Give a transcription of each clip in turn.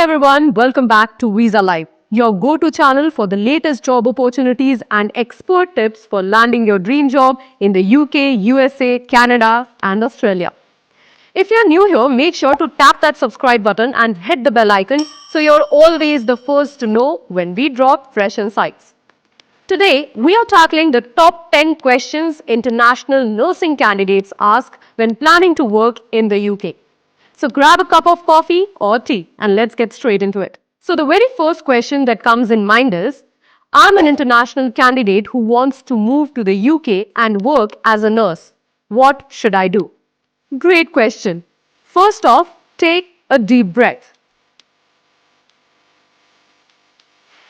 everyone, welcome back to VisaLiv, your go-to channel for the latest job opportunities and expert tips for landing your dream job in the UK, USA, Canada and Australia. If you're new here, make sure to tap that subscribe button and hit the bell icon so you're always the first to know when we drop fresh insights. Today, we are tackling the top 10 questions international nursing candidates ask when planning to work in the UK. So grab a cup of coffee or tea and let's get straight into it. So the very first question that comes in mind is, I'm an international candidate who wants to move to the UK and work as a nurse. What should I do? Great question. First off, take a deep breath.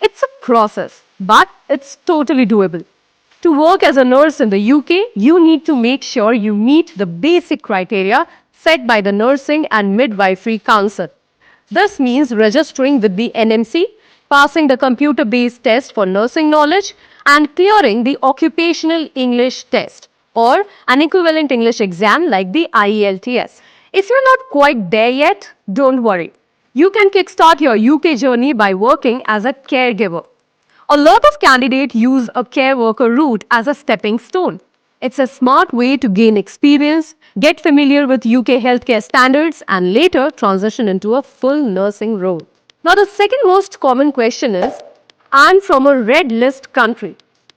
It's a process, but it's totally doable. To work as a nurse in the UK, you need to make sure you meet the basic criteria set by the Nursing and Midwifery Council. This means registering with the NMC, passing the computer-based test for nursing knowledge, and clearing the occupational English test or an equivalent English exam like the IELTS. If you're not quite there yet, don't worry. You can kickstart your UK journey by working as a caregiver. A lot of candidates use a care worker route as a stepping stone. It's a smart way to gain experience, get familiar with UK healthcare standards, and later transition into a full nursing role. Now, the second most common question is, I'm from a red list country.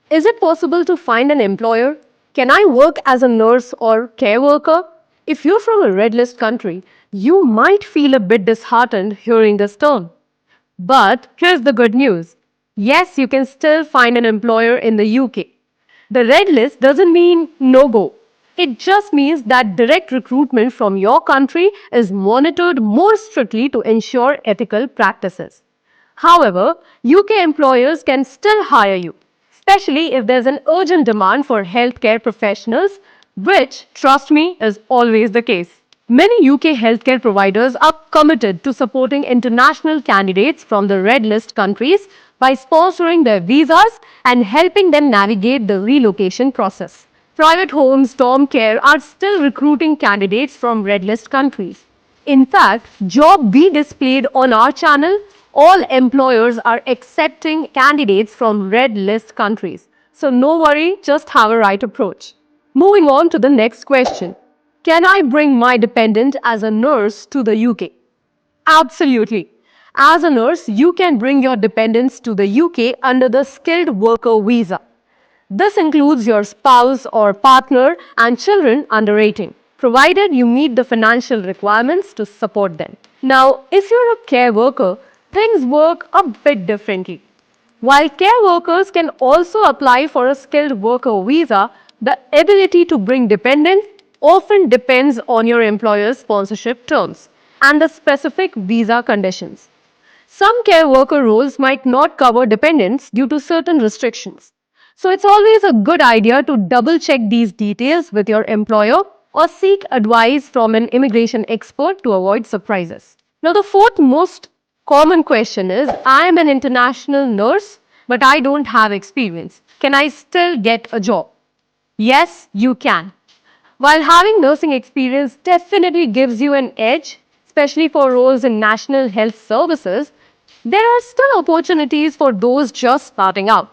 Is it possible to find an employer? Can I work as a nurse or care worker? If you're from a red list country, you might feel a bit disheartened hearing this term. But here's the good news. Yes, you can still find an employer in the UK. The red list doesn't mean no go. It just means that direct recruitment from your country is monitored more strictly to ensure ethical practices. However, UK employers can still hire you, especially if there's an urgent demand for healthcare professionals, which, trust me, is always the case. Many UK healthcare providers are committed to supporting international candidates from the red list countries by sponsoring their visas and helping them navigate the relocation process. Private homes, dorm care are still recruiting candidates from red list countries. In fact, job be displayed on our channel, all employers are accepting candidates from red list countries. So no worry, just have a right approach. Moving on to the next question. Can I bring my dependent as a nurse to the UK? Absolutely. As a nurse, you can bring your dependents to the UK under the skilled worker visa. This includes your spouse or partner and children under 18, provided you meet the financial requirements to support them. Now, if you're a care worker, things work a bit differently. While care workers can also apply for a skilled worker visa, the ability to bring dependents often depends on your employer's sponsorship terms and the specific visa conditions. Some care worker roles might not cover dependents due to certain restrictions. So it's always a good idea to double check these details with your employer or seek advice from an immigration expert to avoid surprises. Now, the fourth most common question is, I am an international nurse, but I don't have experience. Can I still get a job? Yes, you can. While having nursing experience definitely gives you an edge, especially for roles in national health services, there are still opportunities for those just starting out.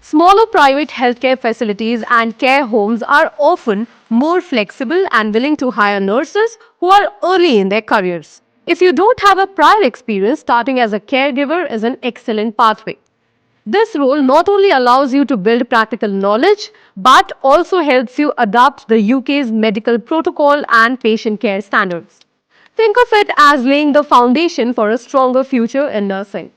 Smaller private healthcare facilities and care homes are often more flexible and willing to hire nurses who are early in their careers. If you don't have a prior experience, starting as a caregiver is an excellent pathway. This role not only allows you to build practical knowledge, but also helps you adapt the UK's medical protocol and patient care standards. Think of it as laying the foundation for a stronger future in nursing.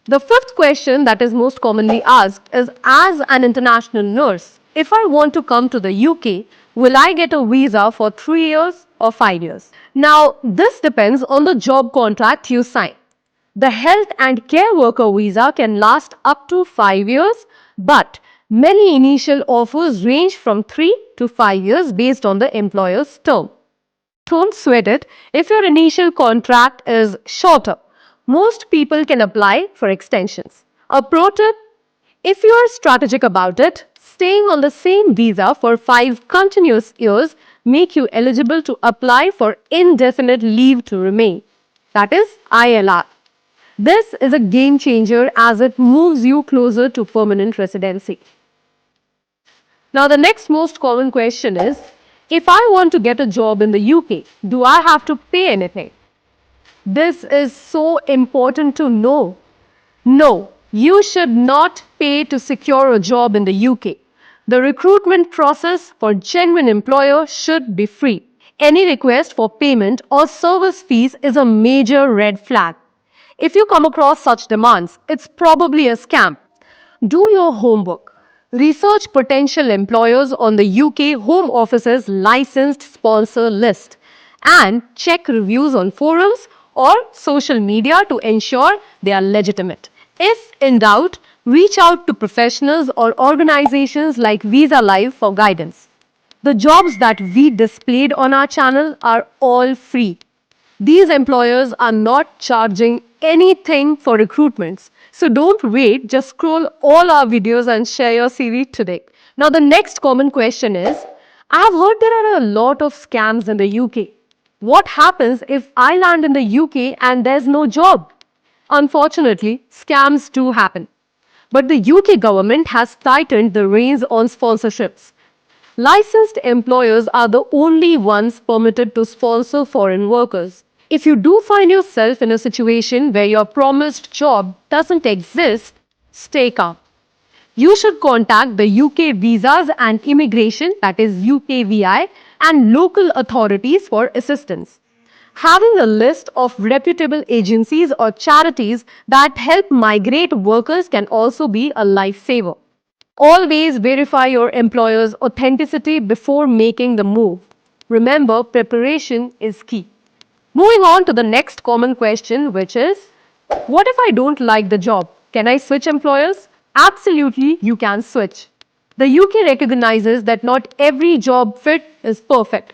The fifth question that is most commonly asked is, as an international nurse, if I want to come to the UK, will I get a visa for 3 years or 5 years? Now, this depends on the job contract you sign. The health and care worker visa can last up to 5 years, but many initial offers range from 3 to 5 years based on the employer's term. Don't sweat it if your initial contract is shorter. Most people can apply for extensions. A pro tip, if you are strategic about it, staying on the same visa for 5 continuous years make you eligible to apply for indefinite leave to remain. That is ILR. This is a game changer as it moves you closer to permanent residency. Now, the next most common question is, if I want to get a job in the UK, do I have to pay anything? This is so important to know. No, you should not pay to secure a job in the UK. The recruitment process for genuine employer should be free. Any request for payment or service fees is a major red flag. If you come across such demands, it's probably a scam. Do your homework. Research potential employers on the UK Home Office's licensed sponsor list and check reviews on forums or social media to ensure they are legitimate. If in doubt, reach out to professionals or organizations like VisaLiv for guidance. The jobs that we displayed on our channel are all free. These employers are not charging anything for recruitments. So don't wait, just scroll all our videos and share your CV today. Now, the next common question is, I've heard there are a lot of scams in the UK. What happens if I land in the UK and there's no job? Unfortunately, scams do happen. But the UK government has tightened the reins on sponsorships. Licensed employers are the only ones permitted to sponsor foreign workers. If you do find yourself in a situation where your promised job doesn't exist, stay calm. You should contact the UK Visas and Immigration, that is UKVI, and local authorities for assistance. Having a list of reputable agencies or charities that help migrate workers can also be a lifesaver. Always verify your employer's authenticity before making the move. Remember, preparation is key. Moving on to the next common question, which is, what if I don't like the job? Can I switch employers? Absolutely, you can switch. The UK recognizes that not every job fit is perfect.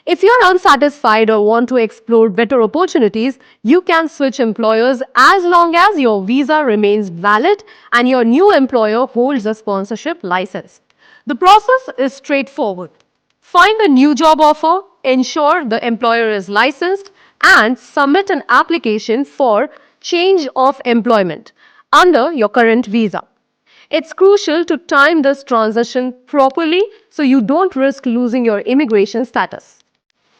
If you're unsatisfied or want to explore better opportunities, you can switch employers as long as your visa remains valid and your new employer holds a sponsorship license. The process is straightforward. Find a new job offer, ensure the employer is licensed, and submit an application for change of employment under your current visa. It's crucial to time this transition properly so you don't risk losing your immigration status.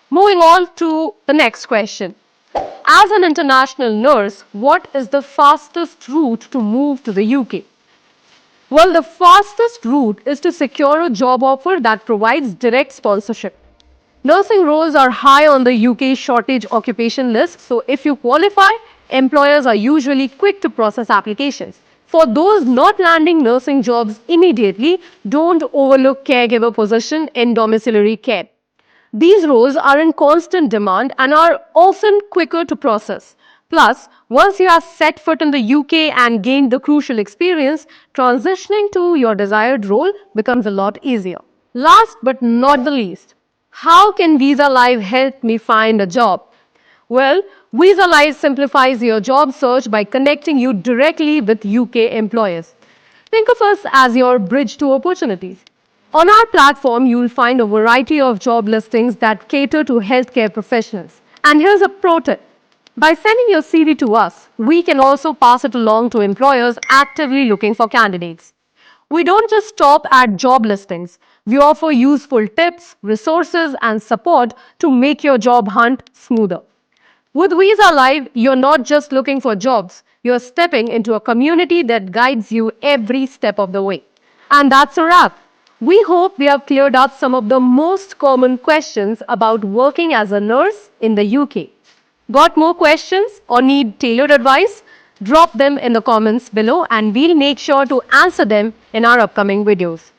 Moving on to the next question. As an international nurse, what is the fastest route to move to the UK? Well, the fastest route is to secure a job offer that provides direct sponsorship. Nursing roles are high on the UK shortage occupation list, so if you qualify, employers are usually quick to process applications. For those not landing nursing jobs immediately, don't overlook caregiver position in domiciliary care. These roles are in constant demand and are often quicker to process. Plus, once you have set foot in the UK and gained the crucial experience, transitioning to your desired role becomes a lot easier. Last but not the least, how can VisaLiv help me find a job? Well, VisaLive simplifies your job search by connecting you directly with UK employers. Think of us as your bridge to opportunities. On our platform, you'll find a variety of job listings that cater to healthcare professionals. And here's a pro tip. By sending your CV to us, we can also pass it along to employers actively looking for candidates. We don't just stop at job listings. We offer useful tips, resources, and support to make your job hunt smoother. With VisaLive, you're not just looking for jobs, you're stepping into a community that guides you every step of the way. And that's a wrap. We hope we have cleared up some of the most common questions about working as a nurse in the UK. Got more questions or need tailored advice? Drop them in the comments below and we'll make sure to answer them in our upcoming videos.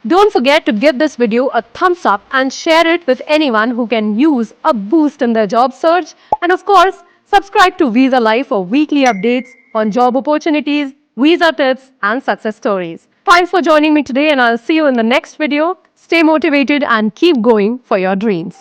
Don't forget to give this video a thumbs up and share it with anyone who can use a boost in their job search. And of course, subscribe to VisaLive for weekly updates on job opportunities, visa tips, and success stories. Thanks for joining me today, and I'll see you in the next video. Stay motivated and keep going for your dreams.